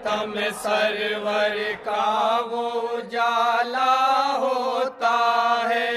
मातम सरवर का वो उजाला होता है,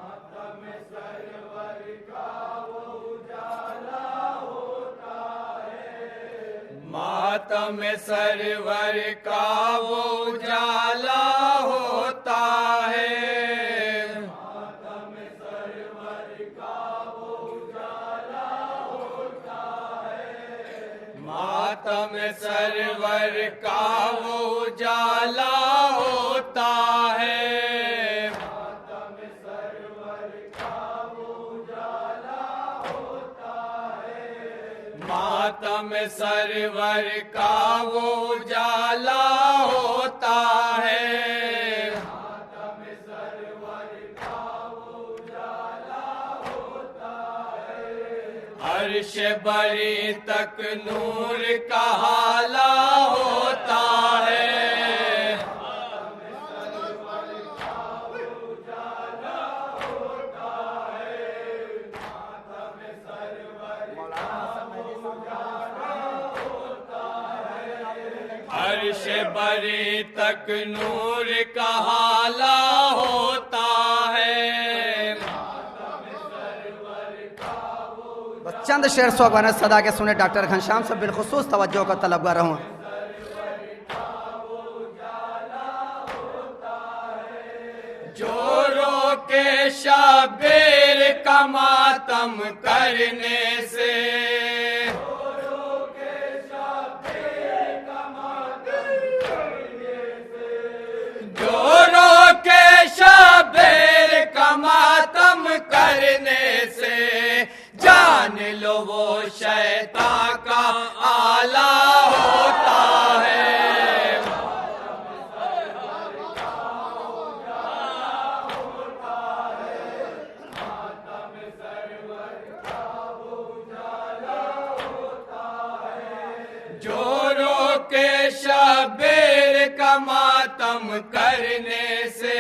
मातम सरवर का वो उजाला होता है, मातम सरवर का वो उजाला होता है, मातम सरवर का वो उजाला होता है, मातम सरवर का वो उजाला होता है, मातम सरवर का वो उजाला होता है, मातम सरवर का वो उजाला होता है, मातम सरवर का वो उजाला होता है, अर्श बरी तक नूर का हाला होता है, अर्श बरी तक नूर का हाला होता है। बस चंद शेर सोगवाना सदा के सुने डॉक्टर घनश्याम से बिलखुसूस तवज्जो का तलबगार रहूं। जोरों के शबीर का मातम करने से, जोरों के शबीर का मातम करने से, जान लो वो शैतान का आला होता है, जोरों के शबीर का मातम करने से,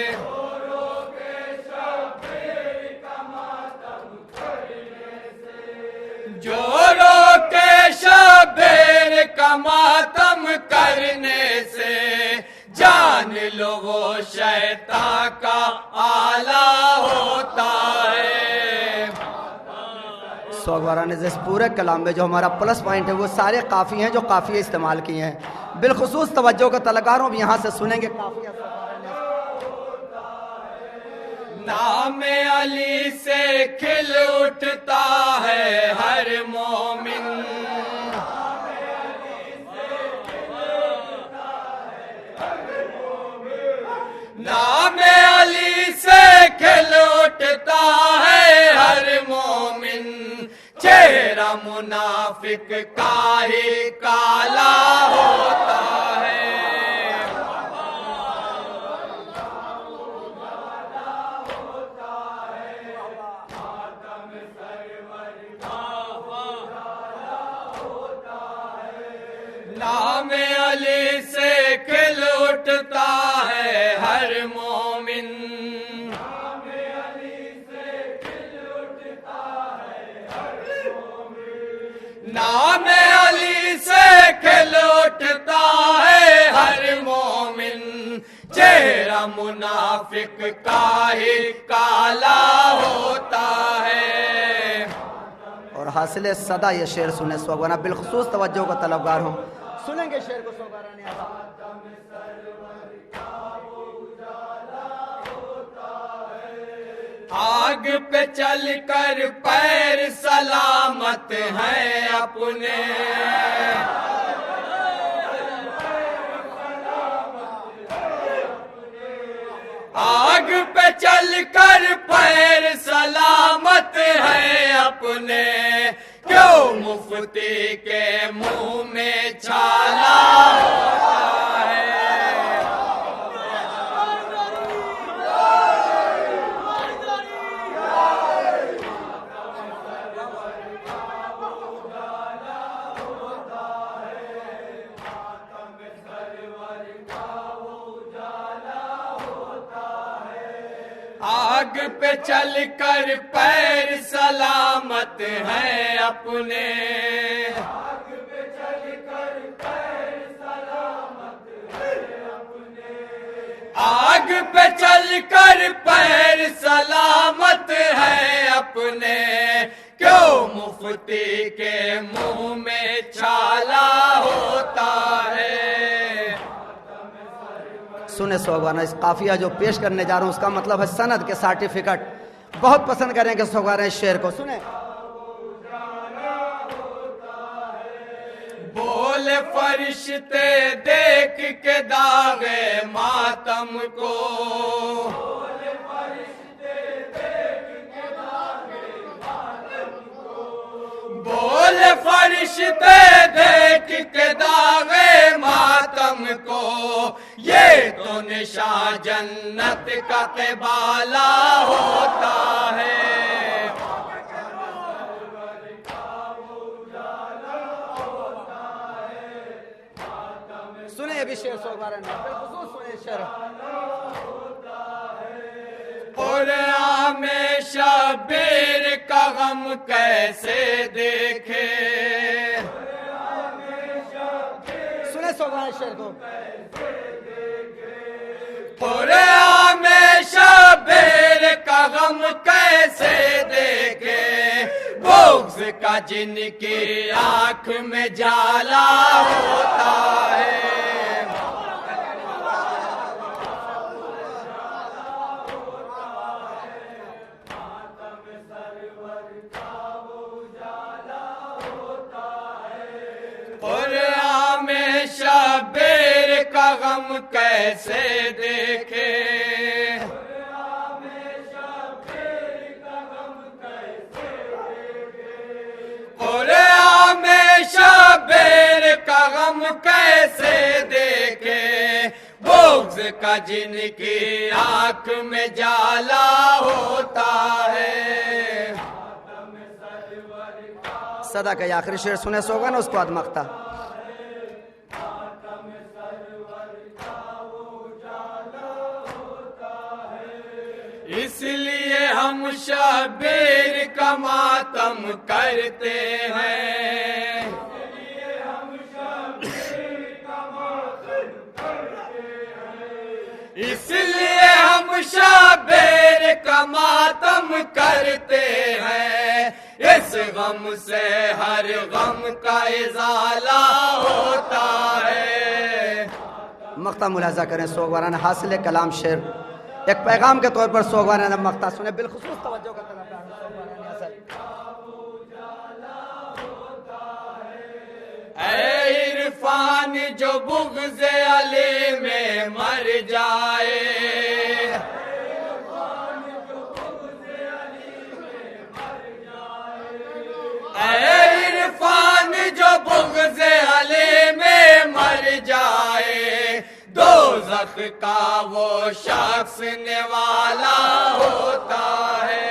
जोरों के शबीर का मातम करने से, जोरों के शबीर का मातम करने से, जान लो वो शैतान का आला होता है। सोगवारा ने जिस पूरे कलाम में जो हमारा प्लस पॉइंट है वो सारे काफ़ी हैं जो काफ़ी इस्तेमाल किए हैं। बिलखुसूस तवज्जो का तलगारों भी यहाँ से सुनेंगे काफ़ी। नाम अली से खिल उठता है हर मोमिन, नाम अली से खिल उठता है हर मोमिन, चेहरा मुनाफिक का ही काला होता है, नाम अली से खिल उठता है हर मोमिन, नाम अली से खिल उठता है हर मोमिन, नाम अली से खिल उठता है हर मोमिन, चेहरा मुनाफिक का ही काला होता है। और हासिल सदा ये शेर सुने सोगवाना बिलखुसूस तवज्जो का तलबगार हो। सुनेंगे शेर को सोगवारा ने आग पे चलकर पैर सलामत हैं अपने, आग पे चलकर पैर सलामत हैं अपने, क्यों मुफ्ती के मुंह में छाला होता है, आग पे चलकर पैर सलामत हैं अपने, आग पे चलकर पे चल कर पैर सलामत है अपने, क्यों मुफ्ती के मुंह में छाला होता है। सुने सोगवाना, इस काफिया जो पेश करने जा रहा हूं उसका मतलब है सनद के सर्टिफिकेट। बहुत पसंद करेंगे सोगवाना इस शेर को। सुने, बोले फरिश्ते देख के दागे मातम को, बोले फरिश्ते देख के दागे मातम को, ये तो निशा जन्नत का क़बाला होता है। सुने अभी शेर सोगवाना ने बिलखुसूस सुने शेर। और हमेशा बेर का गम कैसे देखे, सुने सोगवाना शेर को। और हमेशा बेर का गम कैसे देखे, बुग़्ज़ का जिनकी आंख में जाला होता है। और हमेशा बेर का गम कैसे देखे, और हमेशा बेर का गम कैसे देखे, बुग़्ज़ का जिनकी आंख में जाला होता है। सदा का आखिरी शेर सुने सोगवाना, उसके बाद मख्ता। इसलिए हम शबीर का मातम करते हैं, इसलिए हम शबीर का मातम करते हैं। इस गम से हर गम का इजाला होता है। मख्ता मुलाजा करें सोगवाना ने हासिल कलाम शेर एक पैगाम के तौर पर सोगवाना ने मख्ता सुने। बिलखुसूस तवज्जो का तलबगार सोगवाना ने असल। ऐ इरफान जो बुग़्ज़ अली में मर जाए, ऐ इरफान जो बुग़्ज़ अली में मर जाए, दोज़ख का वो शख्स निवाला होता है।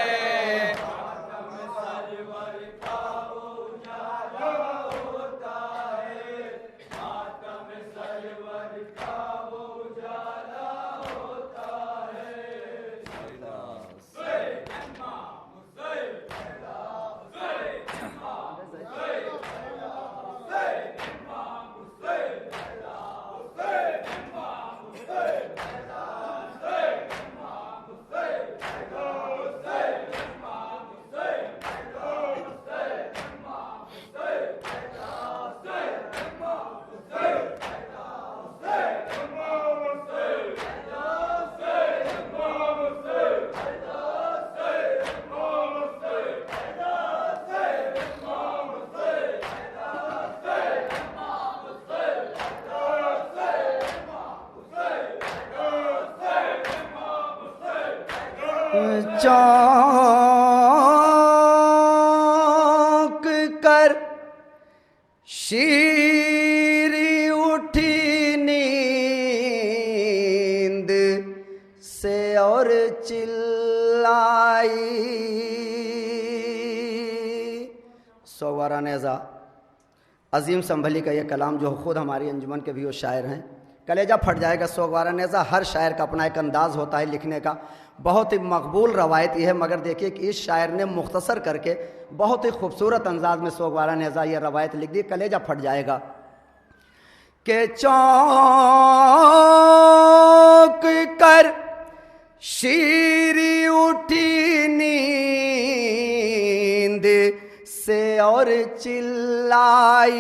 चौंक कर शीरी उठी नींद से और चिल्लाई। सोगवारा नेज़ा अजीम संभली का यह कलाम जो खुद हमारी अंजुमन के भी वो शायर हैं, कलेजा फट जाएगा। सोगवारा नेज़ा हर शायर का अपना एक अंदाज़ होता है लिखने का, बहुत ही मकबूल रवायत यह है। मगर देखिए कि इस शायर ने मुख्तसर करके बहुत ही खूबसूरत अंदाज में सोगवारा नेज़ा यह रवायत लिख दी, कलेजा फट जाएगा। के चौंक कर शीरी उठी नींद से और चिल्लाई,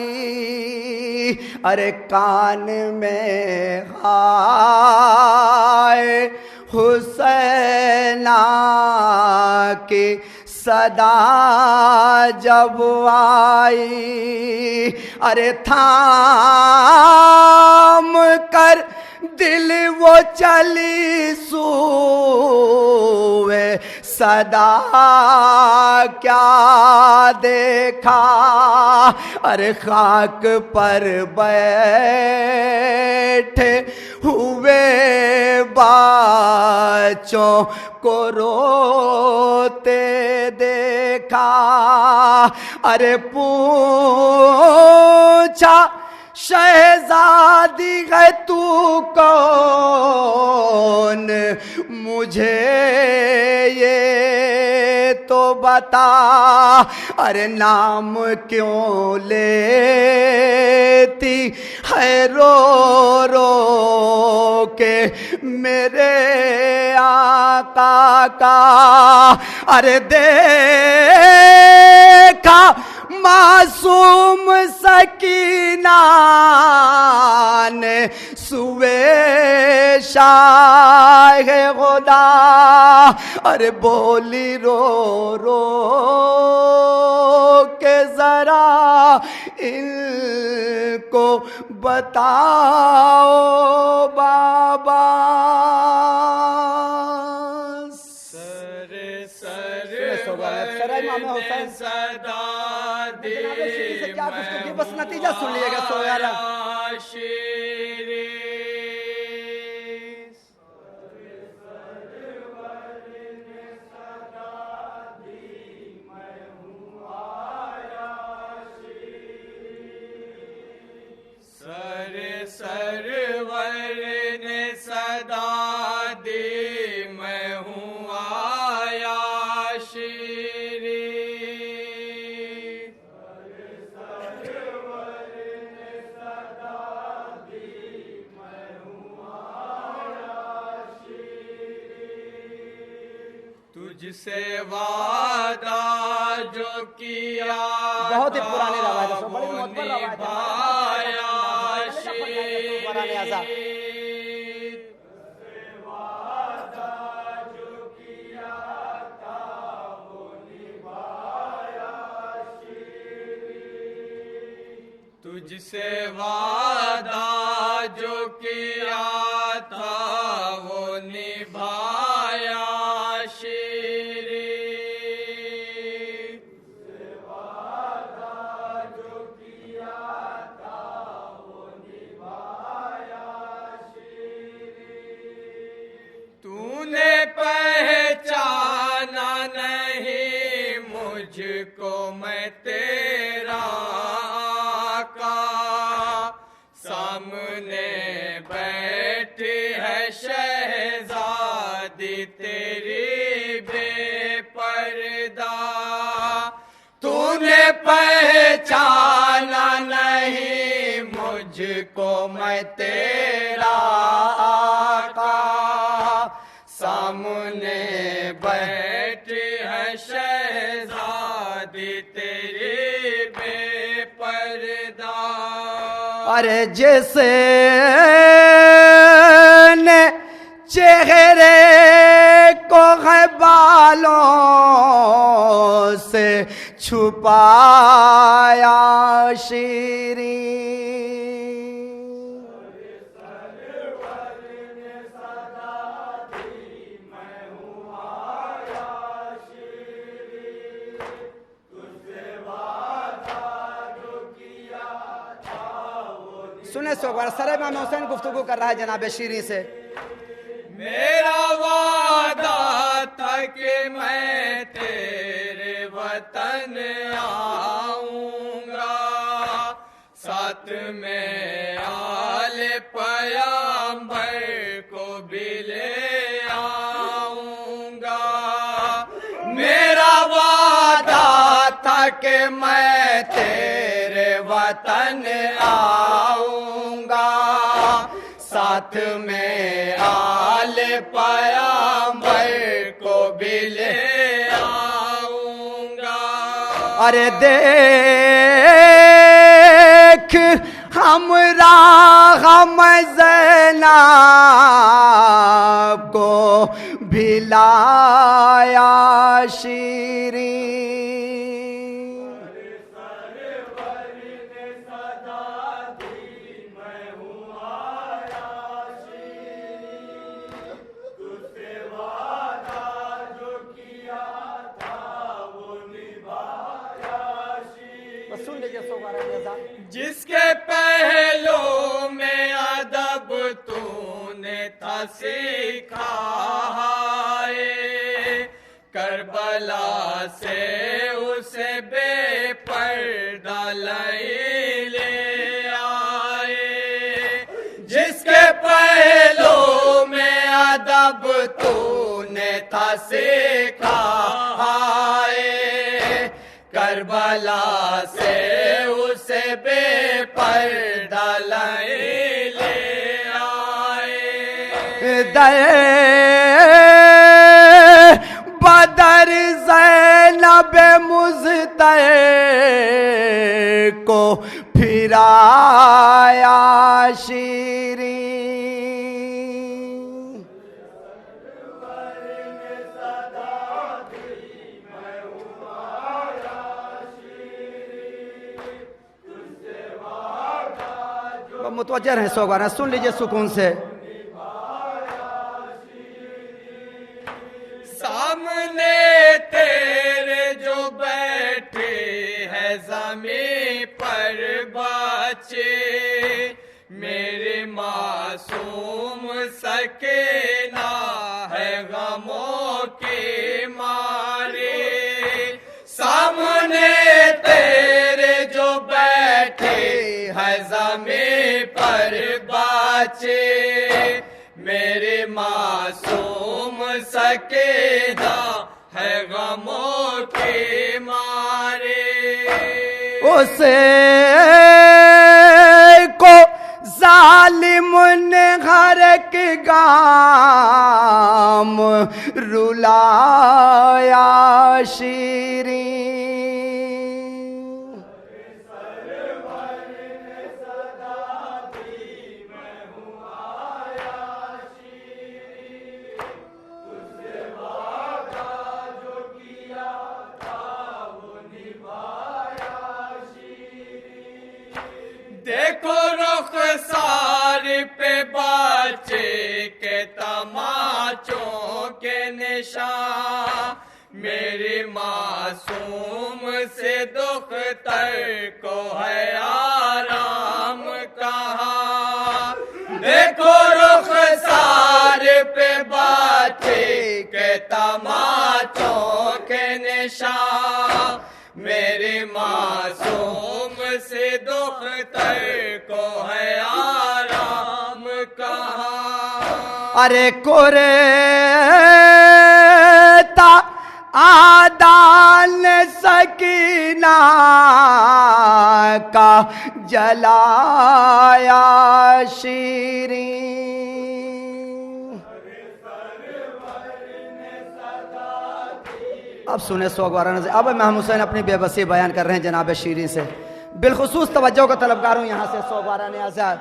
अरे कान में हाय हुसैना की सदा जब आई, अरे थाम कर दिल वो चली सूए, सदा क्या देखा, अरे खाक पर बैठे हुए बच्चों को रोते देखा, अरे पूछा शहजादी है तू कौन, मुझे ये तो बता, अरे नाम क्यों लेती है रो रो के मेरे आका का, अरे देखा मासूम सकीना ने सुए शाह खुदा, अरे बोली रो रो के जरा इनको बताओ बाबा। सदा बस नतीजा सुन लीजिएगा सोयारा। सरवर ने सदा दी मैं हूँ आया श्री। तुझसे वादा जो किया बहुत ही पुरानी रवायत है, बड़ी मुतबर रवायत है। तुझसे वादा जो किया था वो निभाया श्री। तुझसे वादा जो किया था वो निभाया श्री। तूने पहचाना नहीं मुझको मैं तेरा सामने बैठी है शहजादी तेरी बेपर्दा। तूने पहचाना नहीं मुझको मैं तेरा आका, सामने बैठी है शहजादी तेरी बेपर्दा। अरे जैसे ने चेहरे को है बालों से छुपाया शीरी। सुने सो सर इमाम हुसैन गुफ्तगू कर रहा है जनाब शीरी से। मेरा वादा था कि मैं तेरे वतन आऊंगा, साथ में आले पैगंबर को भी ले आऊंगा। मेरा वादा था कि मैं तेरे वतन आऊंगा, साथ साथ में आल पैगंबर को भी ले आऊंगा। अरे देख हमरा हम ज़ैनब को भिलाया शीरी। सुन लीजिए जिसके पहलू में अदब तूने था सिखाए, करबला से उसे बेपर्दा ले आए। जिसके पहलू में अदब तूने था सिखाए, करबला से उसे बेपर्दा ले आए। दर बदर ज़ैनब मुज़तर को फिराया शीरी। मुतवज्जह हैं सोगाना, सुन लीजिए सुकून से। सामने तेरे जो बैठे हैं ज़मीं पर बच्चे, मेरे मासूम सकीना है गमों के मारे। सामने तेरे जो बैठे हैं ज़मीं पर बच्चे, मेरे मासूम सकीना है गमों के मारे। उसे को जालिम ने हर एक गाम रुलाया शीरी। देखो रुखसार पे बच्चे के तमाचों के निशान, मेरे मासूम से दुख्तर को है आराम कहाँ। देखो रुखसार पे बच्चे के तमाचों के निशान, मेरे मासूम से दुख्तर को है आराम कहाँ। अरे कुरेता आदान सकीना का जलाया शीरी। अब सुने सोगवाराना से। अब इमाम हुसैन अपनी बेबसी बयान कर रहे हैं जनाब शीरी से। बिलखुसूस तवज्जो का तलबगार हूँ यहाँ से सोगवाराना आज़ाद।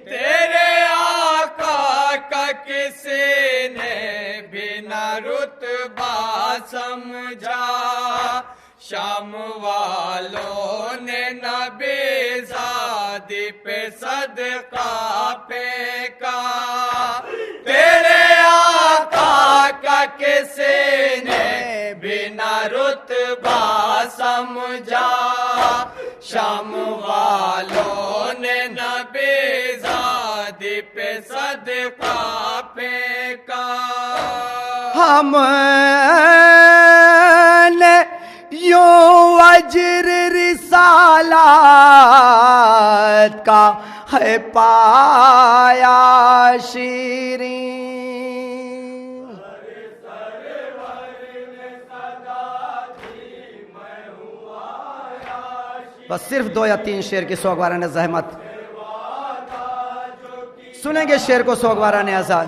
तेरे आका का किसी ने बिना रुतबा समझा, शाम वालों ने नबीज़ादी पे सदका फेंका। तेरे आका का किसी ने बिना रुतबा समझा, शाम वालों ने नबीज़ादी पे सदका फेंका। हमने यूं अजर रिसालत का है पाया शीरी। बस सिर्फ 2 या 3 शेर की सोगवारा ने जहमत सुनेंगे शेर को सोगवारा ने ऐसा।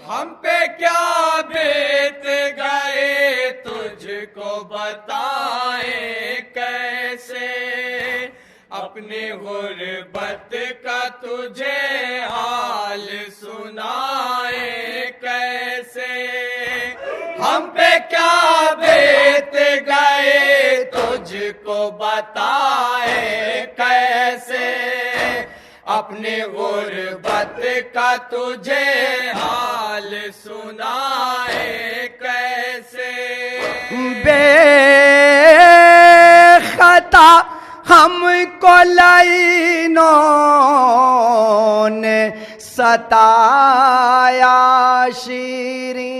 हम पे क्या बीत गए तुझको बताए कैसे, अपनी गुर्बत का तुझे हाल सुनाए कैसे। हम पे क्या बीत गए तुझको बताए कैसे, अपनी गुर्बत का तुझे हाल सुनाए कैसे। बेखता हमको लाइनों ने सताया शीरी।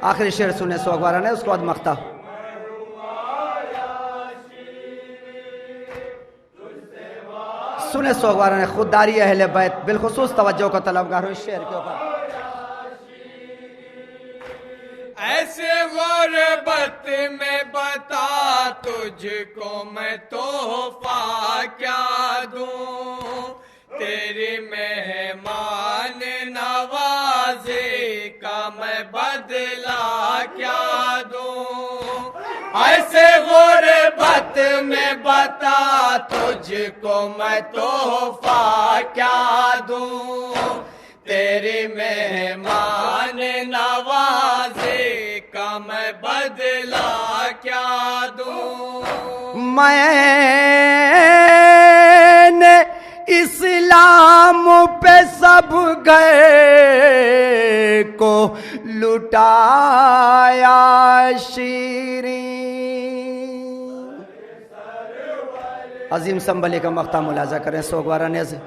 आखिरी शेर सुने सोगवारा ने, उसके बाद मख्ता। सुने सोगवारा ने खुददारी अहले बैत बिलखुसूस तवज्जो का तलबगार हो इस शेर के ऊपर। ऐसे गुर्बत में बता तुझको मैं तोहफा क्या दूं, तेरी मेहमान नवाजी का मैं बदला क्या दूं। ऐसे गुर्बत में बता तुझको मैं तोहफा क्या दूं, तेरी मेहमान नवाजी का मैं बदला क्या दूं। मैंने इस्लाम पे सब गए को लुटाया शीरी। अजीम संभली का मख्ता मुलाजा करें सोगवारा ने से।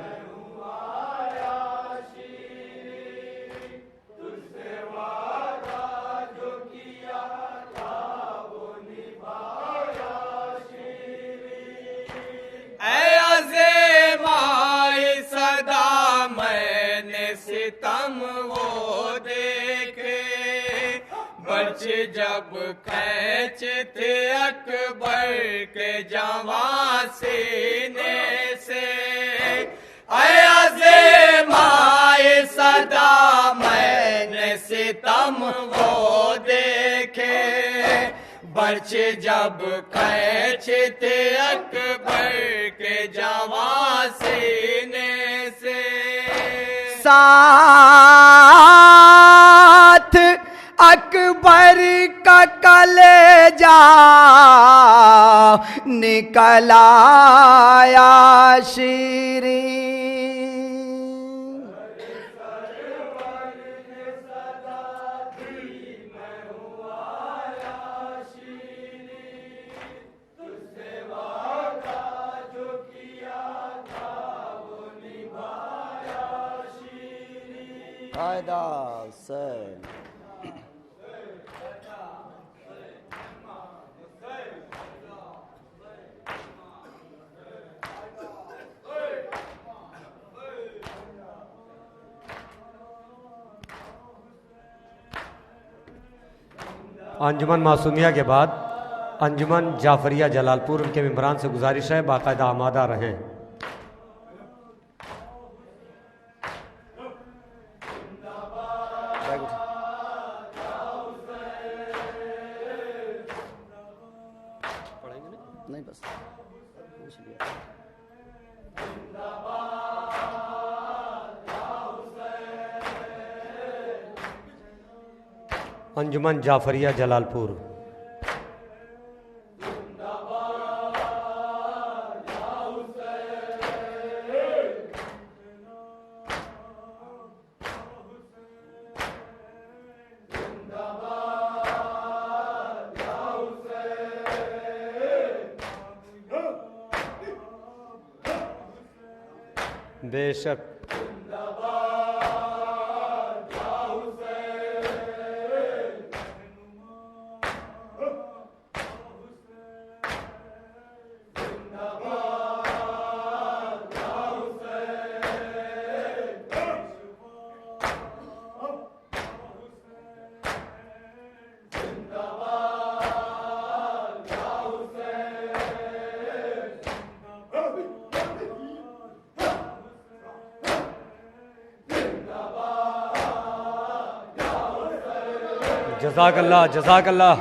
सितम वो देखे बच्चे जब खींचते अकबर के जवां सीने से। माए सदा मैंने सितम वो देखे बच्चे जब खींचते अकबर के जवां सीने से। साथ अकबर का कलेजा निकलाया शीरी। कायदा से अंजुमन मासूमिया के बाद अंजुमन जाफरिया जलालपुर उनके मेंबरान से गुजारिश है बाकायदा आमादा रहें। नहीं बस अंजुमन जाफरिया जलालपुर। बेशक जज़ाक अल्लाह, जज़ाक अल्लाह।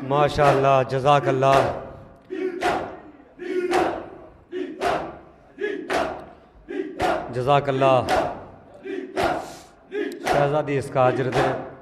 माशाअल्लाह, जज़ाक अल्लाह। जज़ाक अल्लाह। शहज़ादी इसका अजर दें।